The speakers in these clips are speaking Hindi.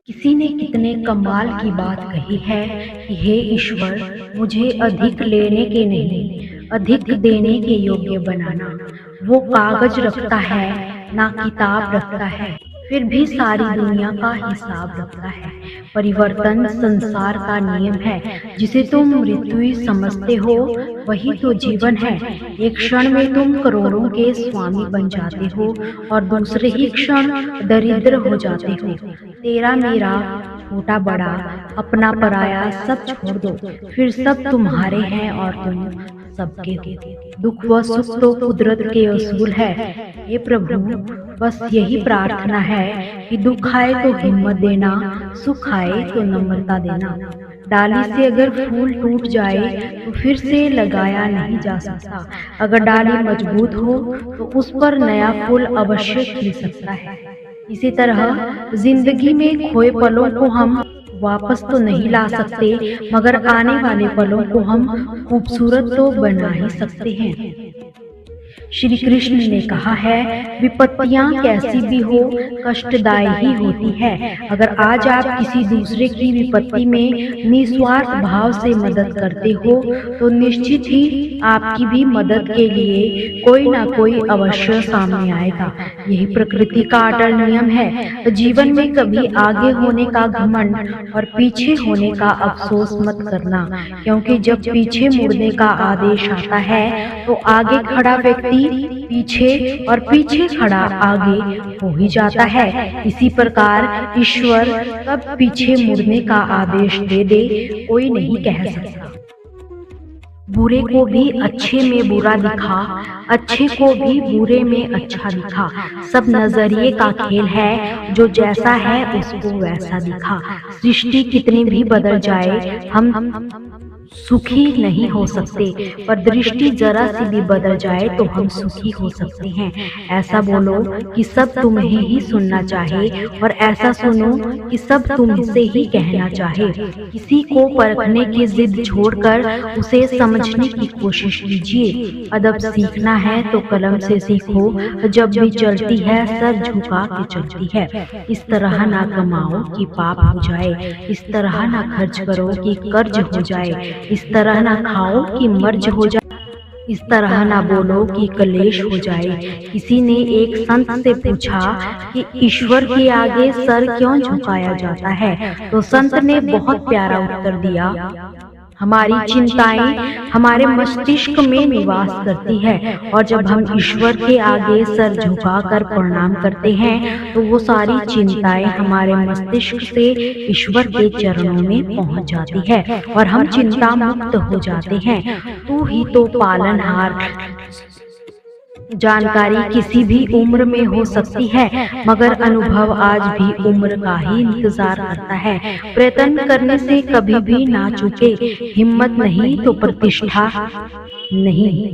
किसी ने कितने कमाल की बात कही है कि हे ईश्वर, मुझे अधिक लेने के नहीं, अधिक देने के योग्य बनाना। वो कागज रखता है, ना किताब रखता है, फिर भी सारी दुनिया का हिसाब रखता है। परिवर्तन संसार का नियम है। जिसे तुम मृत्यु समझते हो, वही तो जीवन है। एक क्षण में तुम करोड़ों के स्वामी बन जाते हो और दूसरे ही क्षण दरिद्र हो जाते हो। तेरा मेरा, छोटा बड़ा, अपना पराया सब छोड़ दो, फिर सब तुम्हारे हैं और तुम सबके हो। दुख व सुख तो कुदरत के असूल है। हे प्रभु, बस यही प्रार्थना है कि दुख आए तो हिम्मत देना, सुख आए तो नम्रता देना। डाली से अगर फूल टूट जाए तो फिर से लगाया नहीं जा सकता। अगर डाली मजबूत हो तो उस पर नया फूल अवश्य खिल सकता है। इसी तरह जिंदगी में खोए पलों को हम वापस तो नहीं ला सकते, मगर आने वाले पलों को हम खूबसूरत तो बना ही सकते हैं। श्री कृष्ण ने कहा है, विपत्तियां कैसी भी हो, कष्टदायी ही होती है। अगर आज आप किसी दूसरे की विपत्ति में निस्वार्थ भाव से मदद करते हो, तो निश्चित ही आपकी भी मदद के लिए कोई ना कोई अवश्य सामने आएगा। यही प्रकृति का अटल नियम है। जीवन में कभी आगे होने का घमंड और पीछे होने का अफसोस मत करना, क्योंकि जब पीछे मुड़ने का आदेश आता है तो आगे खड़ा व्यक्ति पीछे और पीछे खड़ा आगे हो ही जाता है। इसी प्रकार ईश्वर कब पीछे मुड़ने का आदेश दे दे, कोई नहीं कह सकता। बुरे को भी अच्छे में बुरा दिखा, अच्छे को भी बुरे में अच्छा दिखा। सब नजरिए का खेल है, जो जैसा है उसको वैसा दिखा। सृष्टि कितनी भी बदल जाए, हम सुखी नहीं हो सकते, पर दृष्टि जरा सी भी बदल जाए तो हम सुखी हो सकते हैं। ऐसा बोलो कि सब तुम्हें ही सुनना चाहे, और ऐसा सुनो कि सब तुमसे ही कहना चाहे। किसी को परखने की जिद छोड़कर उसे समझने की कोशिश कीजिए। अदब सीखना है तो कलम से सीखो, जब भी चलती है सर झुका के चलती है। इस तरह ना कमाओ कि पाप हो जाए, इस तरह ना खर्च करो कि कर्ज हो जाए, इस तरह ना खाओ कि मर्ज हो जाए, इस तरह ना बोलो कि कलेश हो जाए। किसी ने एक संत से पूछा कि ईश्वर के आगे सर क्यों झुकाया जाता है, तो संत ने बहुत प्यारा उत्तर दिया, हमारी चिंताएं हमारे मस्तिष्क में निवास करती है, और जब हम ईश्वर के आगे सर झुकाकर प्रणाम करते हैं तो वो सारी चिंताएं हमारे मस्तिष्क से ईश्वर के चरणों में पहुंच जाती है और हम चिंता मुक्त हो जाते हैं। तू ही तो पालनहार। जानकारी किसी भी उम्र में हो सकती है, मगर अनुभव आज भी उम्र का ही इंतजार करता है। प्रयत्न करने से कभी भी ना चूके, हिम्मत नहीं तो प्रतिष्ठा नहीं,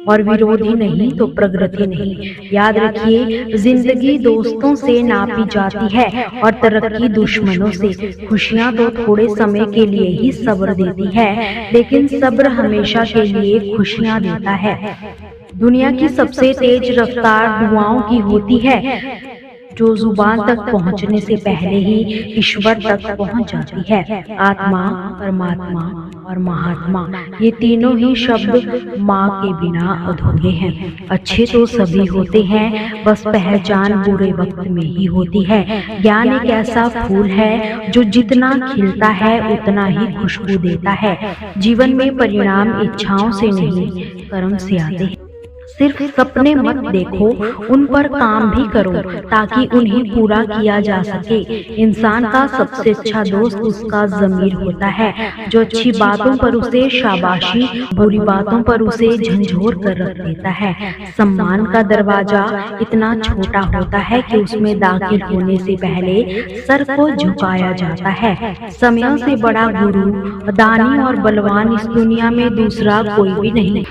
और विरोधी नहीं तो प्रगति नहीं। याद रखिए, जिंदगी दोस्तों से नापी जाती है और तरक्की दुश्मनों से। खुशियां तो थोड़े समय के लिए ही सब्र देती है, लेकिन सब्र हमेशा के लिए खुशियां देता है। दुनिया की सबसे तेज रफ्तार दुआओं की होती है, जो जुबान तक पहुंचने से पहले ही ईश्वर तक पहुंच जाती है। आत्मा, परमात्मा और महात्मा, ये तीनों ही शब्द माँ के बिना अधूरे हैं। अच्छे तो सभी होते हैं, बस पहचान बुरे वक्त में ही होती है। ज्ञान एक ऐसा फूल है जो जितना खिलता है उतना ही खुशबू देता है। जीवन में परिणाम इच्छाओं से नहीं, कर्म से आते हैं। सिर्फ सपने मत देखो, उन पर काम भी करो ताकि उन्हें पूरा किया जा सके। इंसान का सबसे अच्छा दोस्त उसका ज़मीर होता है, जो अच्छी बातों पर उसे शाबाशी, बुरी बातों पर उसे झंझोर कर रख देता है। सम्मान का दरवाजा इतना छोटा होता है कि उसमें दाखिल होने से पहले सर को झुकाया जाता है। समयों से बड़ा गुरु, दानी और बलवान इस दुनिया में दूसरा कोई भी नहीं।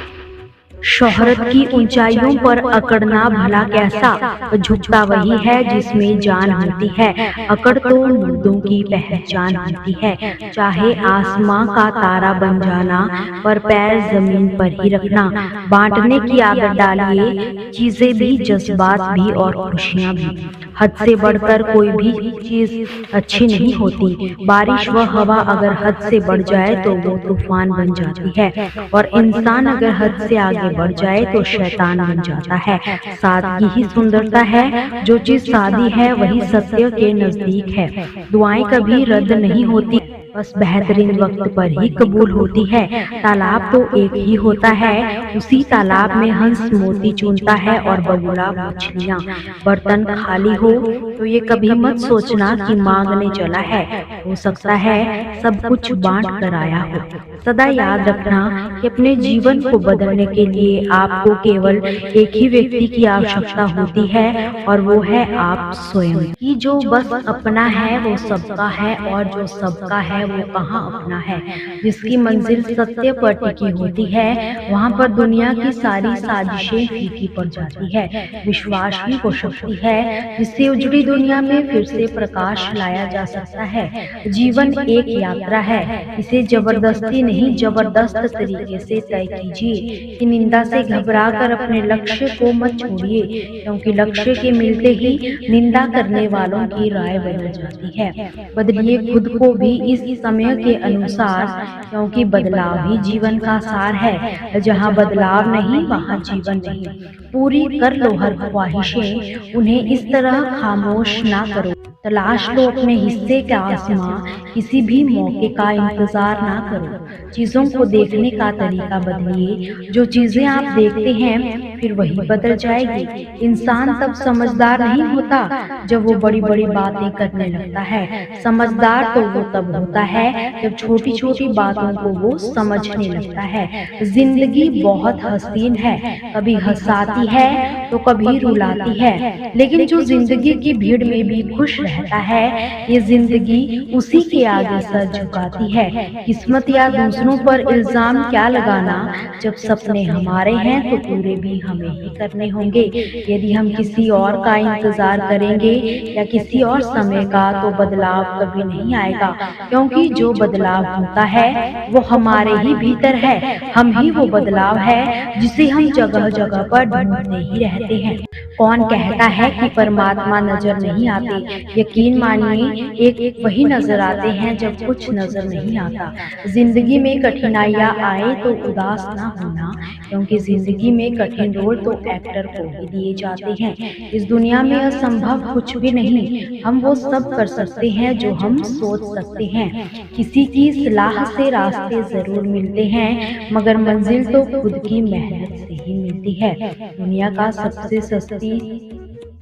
शोहरत की ऊंचाइयों पर अकड़ना भला कैसा, झुकता वही है जिसमें जान होती है। अकड़ तो मुर्दों की पहचान होती है। चाहे आसमां का तारा बन जाना, पर पैर जमीन पर ही रखना। बांटने की आदत डालिए, चीजें भी, जज्बात भी और खुशियां भी। हद से बढ़कर कोई भी चीज अच्छी नहीं होती। बारिश व हवा अगर हद से बढ़ जाए तो वो तूफान बन जाती है, और इंसान अगर हद से आगे बढ़ जाए तो शैतान बन जाता है। सादगी ही सुंदरता है। जो चीज सादी है वही सत्य के नजदीक है। दुआएं कभी रद्द नहीं होती, बस बेहतरीन वक्त पर ही कबूल होती है। तालाब तो एक ही होता है, उसी तालाब में हंस मोती चुनता है और बगुला मछलियाँ। बर्तन खाली हो तो ये कभी मत सोचना कि मांगने चला है। हो सकता है सब कुछ बांट कर आया हो। सदा याद रखना कि अपने जीवन को बदलने के लिए आपको केवल एक ही व्यक्ति की आवश्यकता होती है, और वो है आप स्वयं। कि जो बस अपना है वो सबका है, और जो सबका है वो कहाँ अपना है। जिसकी मंजिल सत्य पर टिकी होती है, वहाँ पर दुनिया की सारी साजिशें फीकी पड़ जाती है। विश्वास ही वो शक्ति है जिससे उजड़ी दुनिया में फिर से प्रकाश लाया जा सकता है। जीवन एक यात्रा है, इसे जबरदस्ती नहीं जबरदस्त तरीके से तय कीजिए। कि निंदा से घबरा कर अपने लक्ष्य को मत छोड़िए, क्योंकि लक्ष्य के मिलते ही निंदा करने वालों की राय बदल जाती है। बदलिए खुद को भी इस समय के अनुसार, क्योंकि बदलाव ही जीवन का सार है। जहाँ बदलाव नहीं वहाँ जीवन नहीं। पूरी कर लो हर ख्वाहिशें, उन्हें इस तरह खामोश ना करो। तलाश लो अपने हिस्से का आसमां, किसी भी मौके का इंतजार ना करो। चीजों को देखने का तरीका बदलिए। जो चीजें आप देखते हैं फिर वही बदल जाएगी। इंसान तब समझदार नहीं होता जब वो बड़ी बड़ी बातें करने लगता है। समझदार तो वो तब होता है जब छोटी छोटी बातों को वो समझने लगता है। जिंदगी बहुत हसीन है, कभी हंसाती है तो कभी रुलाती है, लेकिन जो जिंदगी की भीड़ में भी खुश रहता है, ये जिंदगी उसी के आगे सर झुकाती है। किस्मत या दूसरों पर इल्जाम क्या लगाना, जब सपने हमारे हैं तो पूरे भी हमें ही करने होंगे। यदि हम किसी और का इंतजार करेंगे या किसी और समय का, तो बदलाव कभी नहीं आएगा, क्योंकि जो बदलाव होता है वो हमारे ही भीतर है। हम ही वो बदलाव है जिसे हम जगह जगह पर ढूंढते ही रहते हैं। कौन कहता है कि परमात्मा नजर नहीं आते? यकीन मानिए एक वही नजर आते हैं जब कुछ नजर नहीं आता। जिंदगी में कठिनाइयाँ आए तो उदास ना होना, क्योंकि जिंदगी में कठिन रोल तो एक्टर को ही दिए जाते हैं। इस दुनिया में असंभव कुछ भी नहीं। हम वो सब कर सकते हैं जो हम सोच सकते हैं। किसी की सलाह से रास्ते जरूर मिलते हैं, मगर मंजिल तो खुद की मेहनत से ही मिलती है। दुनिया का सबसे सस्ती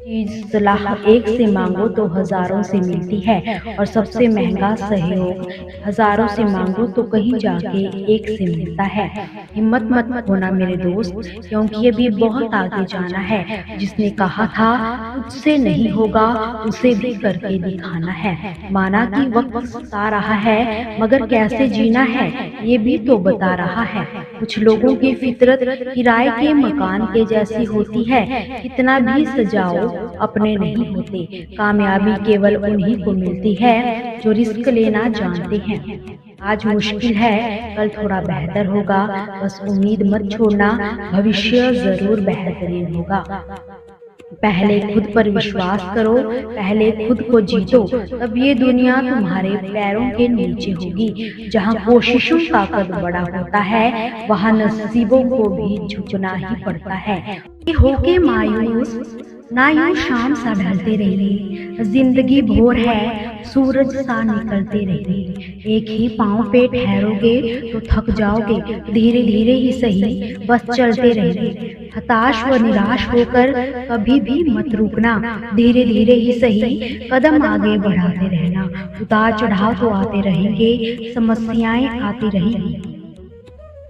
चीज सलाह एक से मांगो तो हजारों से मिलती है, और सबसे महंगा सहयोग हजारों से मांगो तो कहीं जाके एक से मिलता है। हिम्मत मत होना मेरे दोस्त, क्योंकि अभी बहुत आगे जाना है। जिसने कहा था तुझसे नहीं होगा, उसे भी करके दिखाना है। माना कि वक्त आ रहा है, मगर कैसे जीना है ये भी तो बता रहा है। कुछ लोगों की फितरत किराए के मकान के जैसी होती है, कितना भी सजाओ अपने नहीं होते। कामयाबी केवल उन्हीं को मिलती है जो रिस्क लेना जानते हैं। आज मुश्किल है, कल थोड़ा बेहतर होगा। बस उम्मीद मत छोड़ना, भविष्य जरूर बेहतरीन होगा। पहले खुद पर विश्वास करो, पहले खुद को जीतो, तब ये दुनिया तुम्हारे पैरों के नीचे होगी। जहाँ कोशिशों का कद बड़ा होता है, वहाँ नसीबों को भी झुकना ही पड़ता है। होके मायूस ना यूं शाम सा ढलते रहिए। जिंदगी भोर है, सूरज सा निकलते रहिए। एक ही पांव पे ठहरोगे तो थक जाओगे। धीरे धीरे ही सही, बस चलते रहिए। हताश व निराश होकर कभी भी मत रुकना। धीरे धीरे ही सही, कदम आगे बढ़ाते रहना। उतार चढ़ाव तो आते रहेंगे, समस्याएं आती रहेंगी,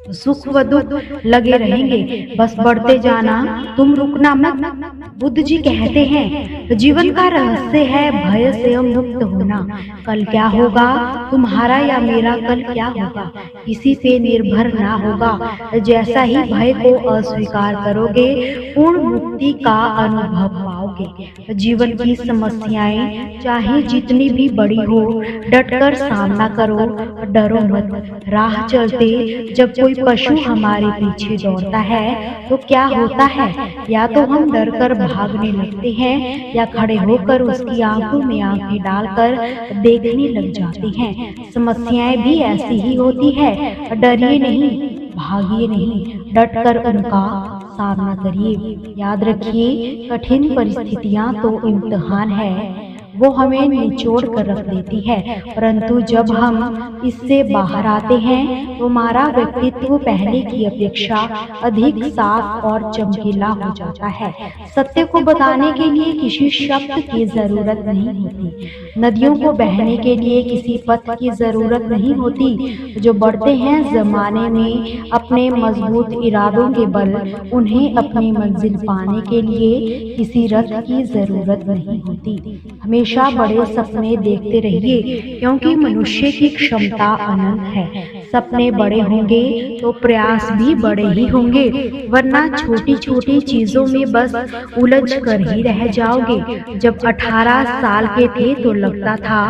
सुख व दुख लगे रहेंगे, बस बढ़ते जाना, तुम रुकना मत। बुद्ध जी कहते हैं जीवन का रहस्य है भय से मुक्त होना। कल क्या होगा, तुम्हारा या मेरा कल क्या होगा, किसी पे निर्भर ना होगा। जैसा ही भय को अस्वीकार करोगे, पूर्ण मुक्ति का अनुभव पाओगे। जीवन की समस्याएं चाहे जितनी भी बड़ी हो, डटकर सामना करो, डरो मत। राह चलते जब कोई पशु हमारे पीछे दौड़ता है तो क्या होता है, या तो हम डरकर भागने लगते हैं या खड़े होकर उसकी आंखों में आंखें डालकर देखने लग जाते हैं। समस्याएं भी ऐसी ही होती है। डरिए नहीं, भागिए नहीं, डटकर उनका सामना करिए। याद रखिए, कठिन परिस्थितियां तो इम्तिहान है, वो हमें निचोड़ कर रख देती है, परंतु जब हम इससे बाहर आते हैं तो हमारा व्यक्तित्व पहले की अपेक्षा अधिक साफ और चमकीला हो जाता है। सत्य को बताने के लिए किसी शब्द की जरूरत नहीं होती, नदियों को बहने के लिए किसी पथ की जरूरत नहीं होती। जो बढ़ते हैं जमाने में अपने मजबूत इरादों के बल, उन्हें अपनी मंजिल पाने के लिए किसी रथ की जरूरत नहीं होती। हमेशा बड़े सपने देखते रहिए, क्योंकि मनुष्य की क्षमता अनंत है। सपने बड़े होंगे तो प्रयास भी बड़े ही होंगे, वरना छोटी छोटी चीजों में बस उलझ कर ही रह जाओगे। जब 18 साल के थे तो लगता था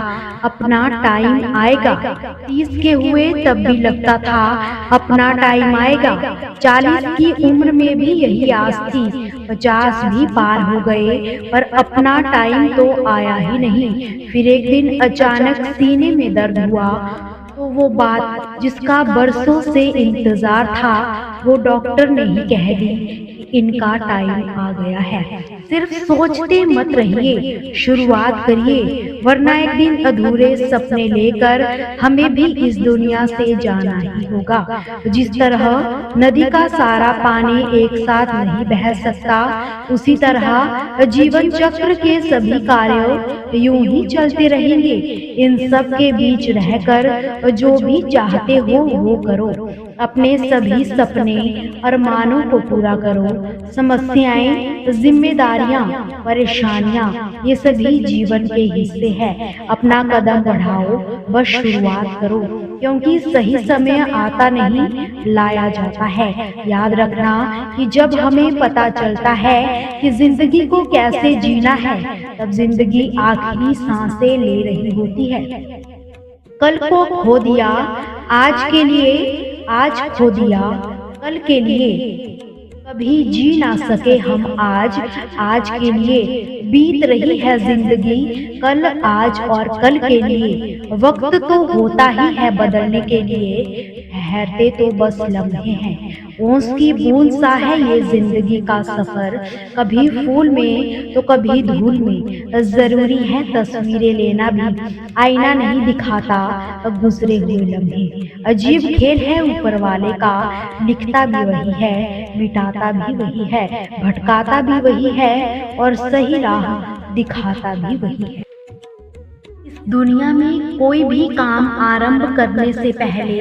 अपना टाइम आएगा, 30 के हुए तब भी लगता था अपना टाइम आएगा, 40 की उम्र में भी यही आस थी, 50 भी पार हो गए पर अपना टाइम तो आया ही नहीं। फिर एक दिन अचानक सीने में दर्द हुआ, तो वो बात जिसका बरसों से इंतजार था, वो डॉक्टर ने ही कह दी, इनका टाइम आ गया है। सिर्फ सोचते मत रहिए, शुरुआत करिए, वरना एक दिन अधूरे सपने लेकर हमें भी इस दुनिया से जाना ही होगा। जिस तरह नदी का सारा पानी एक साथ नहीं बह सकता, उसी तरह जीवन चक्र के सभी कार्य यूं ही चलते रहेंगे। इन सब के बीच रहकर जो भी चाहते हो वो करो, अपने सभी सपने अरमानों को पूरा करो। समस्याएं, जिम्मेदारियां, परेशानियां, ये सभी जीवन के हिस्से हैं। अपना कदम बढ़ाओ, बस शुरुआत करो, क्योंकि सही समय आता नहीं, लाया जाता है। याद रखना कि जब हमें पता चलता है कि जिंदगी को कैसे जीना है, तब जिंदगी आखिरी सांसें ले रही होती है। कल को खो दिया आज के लिए, आज खो दिया कल के लिए, कभी जी ना सके हम आज के लिए। बीत रही है जिंदगी कल, आज और कल के लिए। वक्त तो होता ही है बदलने के लिए, ठहरते तो बस लम्हे हैं। ओस की बूंद सा है ये जिंदगी का सफर, कभी फूल में तो कभी धूल में। जरूरी है तस्वीरें लेना भी, आईना नहीं दिखाता गुजरे हुए लम्हे। अजीब खेल है ऊपर वाले का, लिखता भी वही है, मिटाता भी वही है, भटकाता भी वही है और सही राह दिखाता भी वही है। इस दुनिया में कोई भी काम आरंभ करने से पहले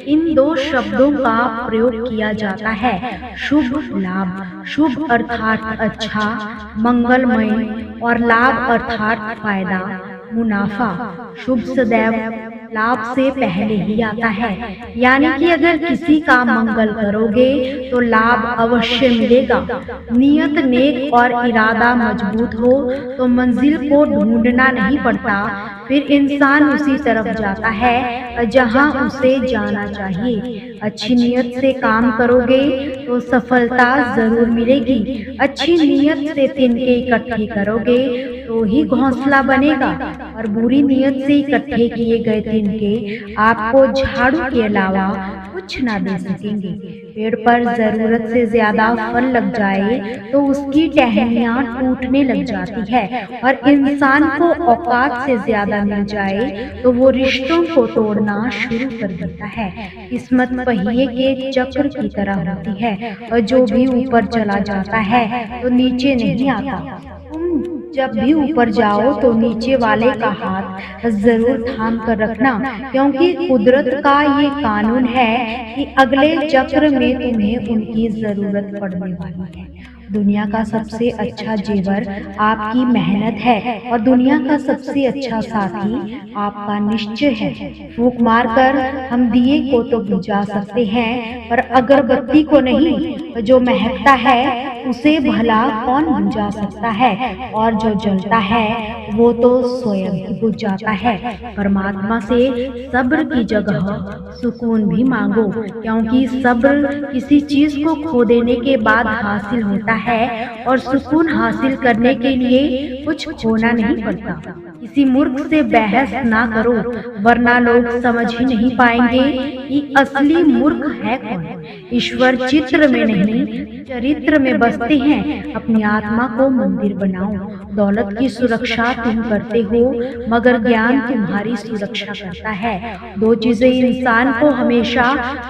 इन दो शब्दों का प्रयोग किया जाता है, शुभ लाभ। शुभ अर्थात अच्छा, मंगलमय, और लाभ अर्थात फायदा, मुनाफा। शुभ सदैव लाभ से पहले ही आता है, यानी कि अगर किसी का मंगल करोगे तो लाभ अवश्य मिलेगा। नियत नेक और इरादा मजबूत हो तो मंजिल को ढूंढना नहीं पड़ता, फिर इंसान उसी तरफ जाता है जहां उसे जाना चाहिए। अच्छी नियत से काम करोगे तो सफलता जरूर मिलेगी। अच्छी नियत से तिनके इकट्ठे करोगे तो ही घोंसला बनेगा, और बुरी नियत से इकट्ठे किए गए तिनके आपको झाड़ू के अलावा कुछ ना दे सकेंगे। पेड़ पर जरूरत से ज्यादा फल लग जाए तो उसकी टहनियाँ टूटने लग जाती है, और इंसान को औकात से ज्यादा मिल जाए तो वो रिश्तों को तोड़ना शुरू कर देता है। किस्मत पहिए के चक्र की तरह होती है, और जो भी ऊपर चला जाता है तो नीचे नहीं आता। तुम तुम जब भी ऊपर जाओ तो नीचे वाले का हाथ जरूर थाम कर रखना, क्योंकि कुदरत का ये कानून है कि अगले चक्र में तुम्हें उनकी जरूरत पड़ने वाली है। दुनिया का सबसे अच्छा जेवर आपकी मेहनत है और दुनिया का सबसे अच्छा साथी आपका निश्चय है। फूंक मारकर हम दिए को तो बुझा सकते हैं, पर अगरबत्ती को नहीं। जो महकता है उसे भला कौन बुझा सकता है, और जो जलता है वो तो स्वयं ही बुझ जाता है। परमात्मा से सब्र की जगह सुकून भी मांगो, क्योंकि सब्र किसी चीज को खो देने के बाद हासिल होता है और सुकून हासिल करने के लिए कुछ खोना नहीं पड़ता। किसी मूर्ख से बहस ना करो, वरना लोग समझ ही नहीं पाएंगे कि असली मूर्ख है कौन। ईश्वर चित्र में नहीं चरित्र में बसते हैं। अपनी आत्मा को मंदिर बनाओ। दौलत की सुरक्षा तुम करते हो, मगर ज्ञान तुम्हारी सुरक्षा करता है। दो चीजें इंसान को हमेशा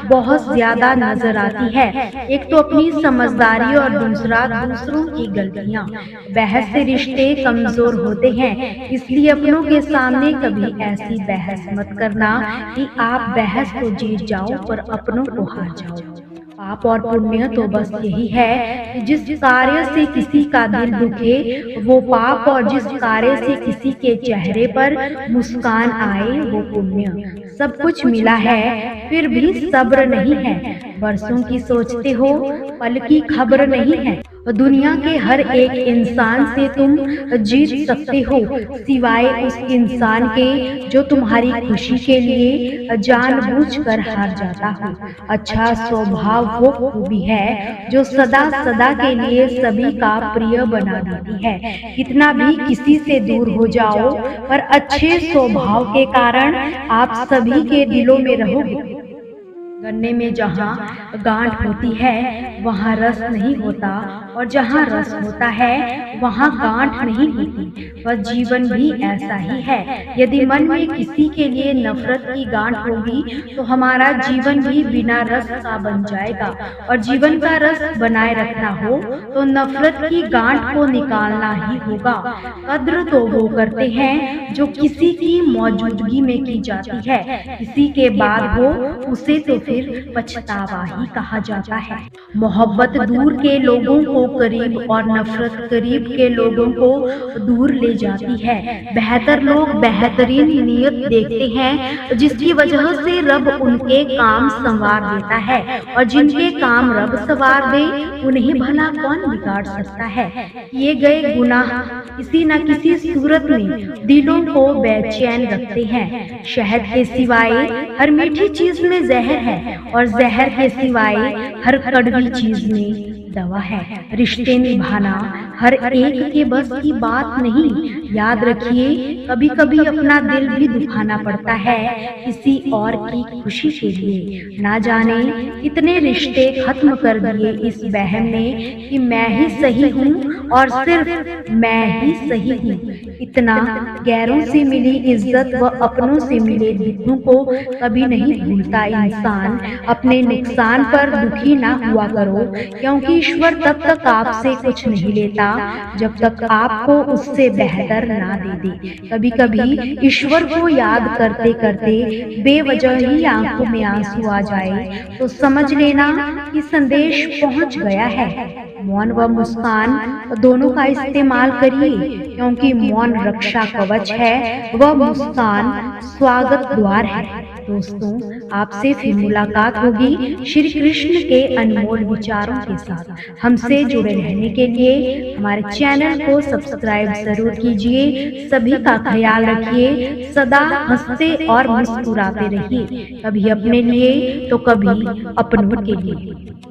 बहुत ज्यादा नजर आती है, एक तो अपनी समझदारी और दूसरा दूसरों की गलतियाँ। बहस से रिश्ते कमजोर होते हैं, इसलिए अपनों के सामने कभी ऐसी बहस मत करना कि आप बहस तो जीत जाओ पर अपनों को हार जाओ। पाप और पुण्य तो बस यही है कि जिस कार्य से किसी का दिल दुखे वो पाप, और जिस कार्य से किसी के चेहरे पर मुस्कान आए वो पुण्य। सब कुछ मिला है फिर भी सब्र नहीं है। बरसों की सोचते हो, पल की खबर नहीं है। दुनिया के हर एक इंसान से तुम जीत सकते हो, सिवाय उस इंसान के जो तुम्हारी खुशी के लिए जानबूझकर हार जाता हो। अच्छा स्वभाव वो खूबी है जो सदा सदा के लिए सभी का प्रिय बना देती है। कितना भी किसी से दूर हो जाओ, पर अच्छे स्वभाव के कारण आप सभी के दिलों में रहोगे। गन्ने में जहाँ गांठ होती है वहाँ रस नहीं होता, और जहाँ रस होता है वहाँ गांठ नहीं होती। बस जीवन भी ऐसा ही है। यदि मन में किसी के लिए नफरत की गांठ होगी तो हमारा जीवन भी बिना रस का बन जाएगा, और जीवन का रस बनाए रखना हो तो नफरत की गांठ को निकालना ही होगा। कद्र तो वो करते हैं जो किसी की मौजूदगी में की जाती है, किसी के बाद हो उसे तो फिर पछतावा ही कहा जाता है। मोहब्बत दूर के लोगों को करीब और नफरत करीब के लोगों को दूर ले जाती है। बेहतर लोग बेहतरीन नीयत देखते हैं, जिसकी वजह से रब उनके काम संवार देता है, और जिनके काम रब संवार दे उन्हें भला कौन बिगाड़ सकता है। किए गए गुनाह किसी न किसी सूरत में दिलों को बेचैन रखते हैं। शहद के सिवाय हर मीठी चीज में जहर है, और जहर के सिवाय हर कड़वी चीज में दवा है। रिश्ते निभाना हर एक के बस की बात नहीं। याद रखिए, कभी कभी अपना दिल भी दुखाना पड़ता है किसी और की खुशी के लिए। ना जाने कितने रिश्ते खत्म कर दिए इस वहम में कि मैं ही सही हूँ और सिर्फ मैं ही सही हूँ। इतना गैरों से मिली इज्जत व अपनों से मिले दुखों को कभी नहीं भूलता इंसान। अपने नुकसान पर दुखी ना हुआ करो, क्योंकि ईश्वर तब तक आपसे कुछ नहीं लेता जब तक आपको उससे बेहतर ना दे दे। कभी कभी ईश्वर को याद करते करते बेवजह ही आंखों में आंसू आ जाए तो समझ लेना कि संदेश पहुंच गया है। मौन व मुस्कान दोनों का इस्तेमाल करिए, क्योंकि मौन रक्षा कवच है व मुस्कान स्वागत द्वार है। दोस्तों, आपसे फिर मुलाकात होगी श्री कृष्ण के अनमोल विचारों के साथ। हमसे जुड़े रहने के लिए हमारे चैनल को सब्सक्राइब जरूर कीजिए। सभी का ख्याल रखिए, सदा हंसते और मुस्कुराते रहिए, कभी अपने लिए तो कभी अपनों के लिए।